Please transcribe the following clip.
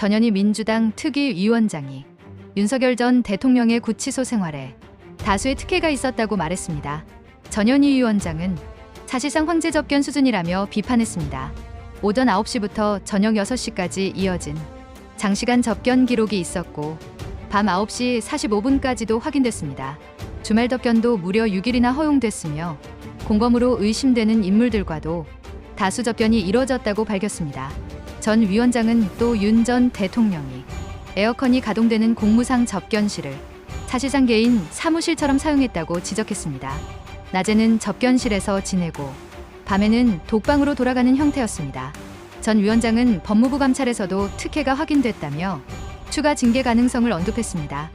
전현희 민주당 특위위원장이 윤석열 전 대통령의 구치소 생활에 다수의 특혜가 있었다고 말했습니다. 전현희 위원장은 사실상 황제 접견 수준이라며 비판했습니다. 오전 9시부터 저녁 6시까지 이어진 장시간 접견 기록이 있었고 밤 9시 45분까지도 확인됐습니다. 주말 접견도 무려 6일이나 허용됐으며 공범으로 의심되는 인물들과도 다수 접견이 이뤄졌다고 밝혔습니다. 전 위원장은 또 윤 전 대통령이 에어컨이 가동되는 공무상 접견실을 사실상 개인 사무실처럼 사용했다고 지적했습니다. 낮에는 접견실에서 지내고 밤에는 독방으로 돌아가는 형태였습니다. 전 위원장은 법무부 감찰에서도 특혜가 확인됐다며 추가 징계 가능성을 언급했습니다.